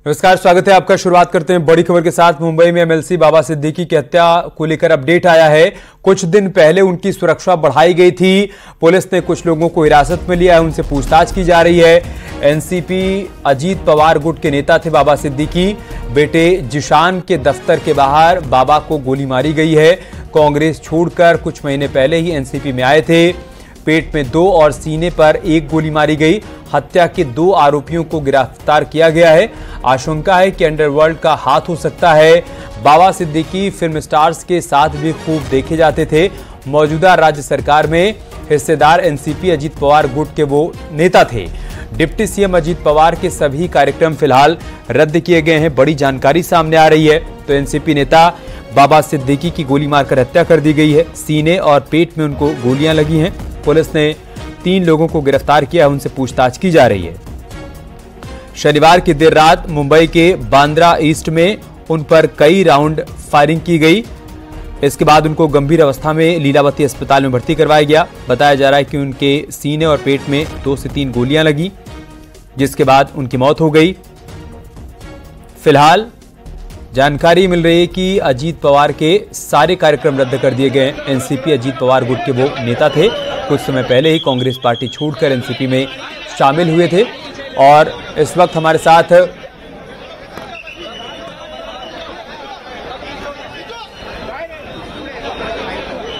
नमस्कार, स्वागत है आपका। शुरुआत करते हैं बड़ी खबर के साथ। मुंबई में एमएलसी बाबा सिद्दीकी की हत्या को लेकर अपडेट आया है। कुछ दिन पहले उनकी सुरक्षा बढ़ाई गई थी। पुलिस ने कुछ लोगों को हिरासत में लिया है, उनसे पूछताछ की जा रही है। एनसीपी अजीत पवार गुट के नेता थे बाबा सिद्दीकी। बेटे जिशान के दफ्तर के बाहर बाबा को गोली मारी गई है। कांग्रेस छोड़कर कुछ महीने पहले ही एनसीपी में आए थे। पेट में 2 और सीने पर 1 गोली मारी गई। हत्या के 2 आरोपियों को गिरफ्तार किया गया है। आशंका है कि अंडरवर्ल्ड का हाथ हो सकता है। बाबा सिद्दीकी फिल्म स्टार्स के साथ भी खूब देखे जाते थे। मौजूदा राज्य सरकार में हिस्सेदार एनसीपी अजीत पवार गुट के वो नेता थे। डिप्टी सीएम अजीत पवार के सभी कार्यक्रम फिलहाल रद्द किए गए हैं। बड़ी जानकारी सामने आ रही है। तो एनसीपी नेता बाबा सिद्दीकी की गोली मारकर हत्या कर दी गई है। सीने और पेट में उनको गोलियां लगी हैं। पुलिस ने 3 लोगों को गिरफ्तार किया, उनसे पूछताछ की जा रही है। शनिवार की देर रात मुंबई के बांद्रा ईस्ट में उन पर कई राउंड फायरिंग की गई। इसके बाद उनको गंभीर अवस्था में लीलावती अस्पताल में भर्ती करवाया गया। बताया जा रहा है कि उनके सीने और पेट में 2 से 3 गोलियां लगी, जिसके बाद उनकी मौत हो गई। फिलहाल जानकारी मिल रही है कि अजीत पवार के सारे कार्यक्रम रद्द कर दिए गए। एनसीपी अजीत पवार गुट के वो नेता थे। कुछ समय पहले ही कांग्रेस पार्टी छोड़कर एनसीपी में शामिल हुए थे। और इस वक्त हमारे साथ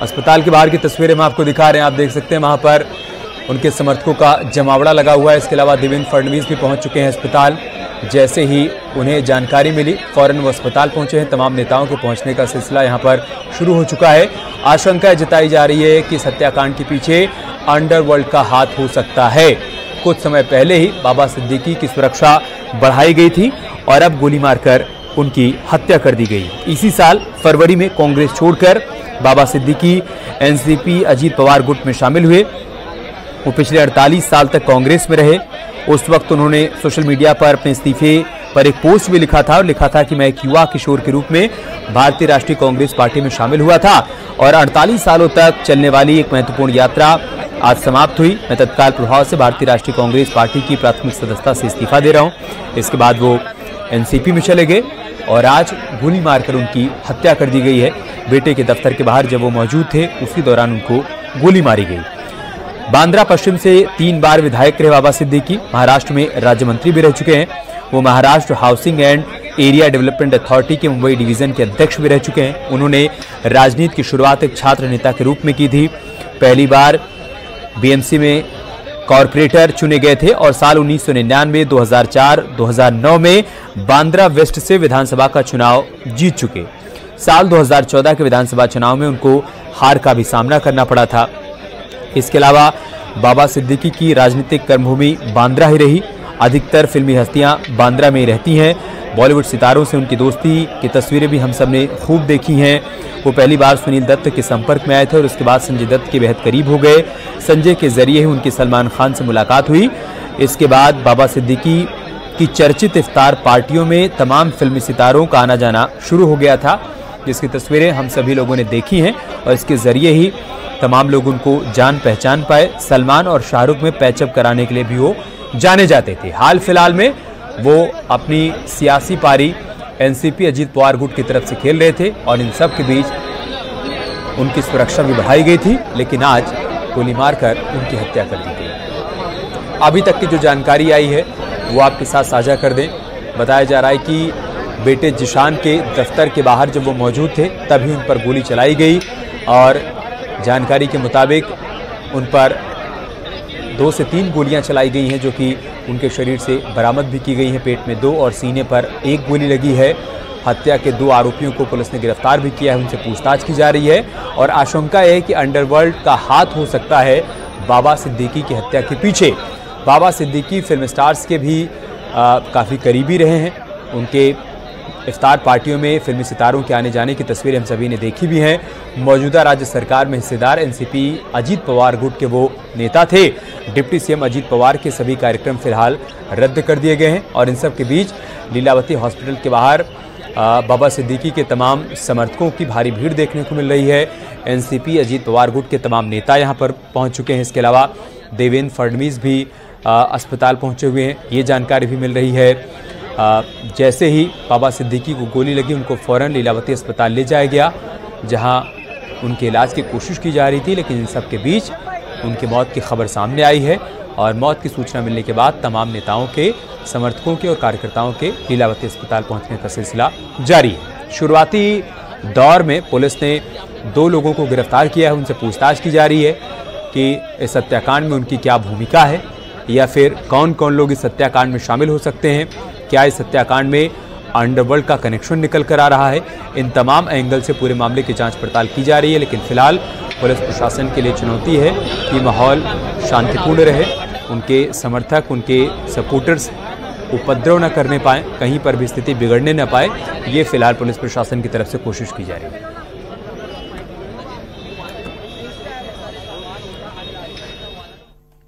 अस्पताल के बाहर की तस्वीरें हम आपको दिखा रहे हैं। आप देख सकते हैं वहां पर उनके समर्थकों का जमावड़ा लगा हुआ है। इसके अलावा देवेंद्र फडणवीस भी पहुंच चुके हैं अस्पताल। जैसे ही उन्हें जानकारी मिली फौरन वो अस्पताल पहुंचे हैं। तमाम नेताओं के पहुंचने का सिलसिला यहां पर शुरू हो चुका है। आशंका जताई जा रही है कि इस हत्याकांड के पीछे अंडरवर्ल्ड का हाथ हो सकता है। कुछ समय पहले ही बाबा सिद्दीकी की सुरक्षा बढ़ाई गई थी और अब गोली मारकर उनकी हत्या कर दी गई। इसी साल फरवरी में कांग्रेस छोड़कर बाबा सिद्दीकी एनसीपी अजीत पवार गुट में शामिल हुए। वो पिछले 48 साल तक कांग्रेस में रहे। उस वक्त उन्होंने सोशल मीडिया पर अपने इस्तीफे पर एक पोस्ट भी लिखा था और लिखा था कि मैं एक युवा किशोर के रूप में भारतीय राष्ट्रीय कांग्रेस पार्टी में शामिल हुआ था और 48 सालों तक चलने वाली एक महत्वपूर्ण यात्रा आज समाप्त हुई। मैं तत्काल प्रभाव से भारतीय राष्ट्रीय कांग्रेस पार्टी की प्राथमिक सदस्यता से इस्तीफा दे रहा हूं। इसके बाद वो एनसीपी में चले गए और आज गोली मारकर उनकी हत्या कर दी गई है। बेटे के दफ्तर के बाहर जब वो मौजूद थे उसी दौरान उनको गोली मारी गई। बांद्रा पश्चिम से 3 बार विधायक रहे बाबा सिद्दीकी। महाराष्ट्र में राज्य मंत्री भी रह चुके हैं। वो Maharashtra housing and area development authority के मुंबई डिवीजन के अध्यक्ष भी रह चुके हैं। उन्होंने राजनीति की शुरुआत एक छात्र नेता के रूप में की थी। पहली बार बीएमसी में कॉर्पोरेटर चुने गए थे और साल 1999, 2004, 2009 में बांद्रा वेस्ट से विधानसभा का चुनाव जीत चुके। साल 2014 के विधानसभा चुनाव में उनको हार का भी सामना करना पड़ा था। इसके अलावा बाबा सिद्दीकी की राजनीतिक कर्मभूमि बांद्रा ही रही। अधिकतर फिल्मी हस्तियां बांद्रा में ही रहती हैं। बॉलीवुड सितारों से उनकी दोस्ती की तस्वीरें भी हम सब ने खूब देखी हैं। वो पहली बार सुनील दत्त के संपर्क में आए थे और उसके बाद संजय दत्त के बेहद करीब हो गए। संजय के जरिए ही उनकी सलमान खान से मुलाकात हुई। इसके बाद बाबा सिद्दीकी की चर्चित इफ्तार पार्टियों में तमाम फिल्मी सितारों का आना जाना शुरू हो गया था, जिसकी तस्वीरें हम सभी लोगों ने देखी हैं और इसके जरिए ही तमाम लोग उनको जान पहचान पाए। सलमान और शाहरुख में पैचअप कराने के लिए भी वो जाने जाते थे। हाल फिलहाल में वो अपनी सियासी पारी एनसीपी अजीत पवार गुट की तरफ से खेल रहे थे और इन सब के बीच उनकी सुरक्षा भी बढ़ाई गई थी, लेकिन आज गोली मारकर उनकी हत्या कर दी गई। अभी तक की जो जानकारी आई है वो आपके साथ साझा कर दें। बताया जा रहा है कि बेटे जिशान के दफ्तर के बाहर जब वो मौजूद थे तभी उन पर गोली चलाई गई और जानकारी के मुताबिक उन पर 2 से 3 गोलियां चलाई गई हैं, जो कि उनके शरीर से बरामद भी की गई हैं। पेट में 2 और सीने पर 1 गोली लगी है। हत्या के 2 आरोपियों को पुलिस ने गिरफ्तार भी किया है, उनसे पूछताछ की जा रही है और आशंका है कि अंडरवर्ल्ड का हाथ हो सकता है बाबा सिद्दीकी की हत्या के पीछे। बाबा सिद्दीकी फिल्म स्टार्स के भी काफ़ी करीबी रहे हैं। उनके इफ्तार पार्टियों में फिल्मी सितारों के आने जाने की तस्वीरें हम सभी ने देखी भी हैं। मौजूदा राज्य सरकार में हिस्सेदार एनसीपी अजीत पवार गुट के वो नेता थे। डिप्टी सीएम अजीत पवार के सभी कार्यक्रम फिलहाल रद्द कर दिए गए हैं और इन सब के बीच लीलावती हॉस्पिटल के बाहर बाबा सिद्दीकी के तमाम समर्थकों की भारी भीड़ देखने को मिल रही है। एनसीपी अजीत पवार गुट के तमाम नेता यहां पर पहुंच चुके हैं। इसके अलावा देवेंद्र फडणवीस भी अस्पताल पहुंचे हुए हैं, ये जानकारी भी मिल रही है। जैसे ही बाबा सिद्दीकी को गोली लगी उनको फ़ौरन लीलावती अस्पताल ले जाया गया, जहां उनके इलाज की कोशिश की जा रही थी। लेकिन इन सब के बीच उनकी मौत की खबर सामने आई है और मौत की सूचना मिलने के बाद तमाम नेताओं के, समर्थकों के और कार्यकर्ताओं के लीलावती अस्पताल पहुंचने का सिलसिला जारी है। शुरुआती दौर में पुलिस ने 2 लोगों को गिरफ्तार किया है। उनसे पूछताछ की जा रही है कि इस हत्याकांड में उनकी क्या भूमिका है या फिर कौन कौन लोग इस हत्याकांड में शामिल हो सकते हैं। क्या इस हत्याकांड में अंडरवर्ल्ड का कनेक्शन निकल कर आ रहा है। इन तमाम एंगल से पूरे मामले की जांच पड़ताल की जा रही है। लेकिन फिलहाल पुलिस प्रशासन के लिए चुनौती है कि माहौल शांतिपूर्ण रहे, उनके समर्थक, उनके सपोर्टर्स उपद्रव न करने पाए, कहीं पर भी स्थिति बिगड़ने न पाए। ये फिलहाल पुलिस प्रशासन की तरफ से कोशिश की जा रही है।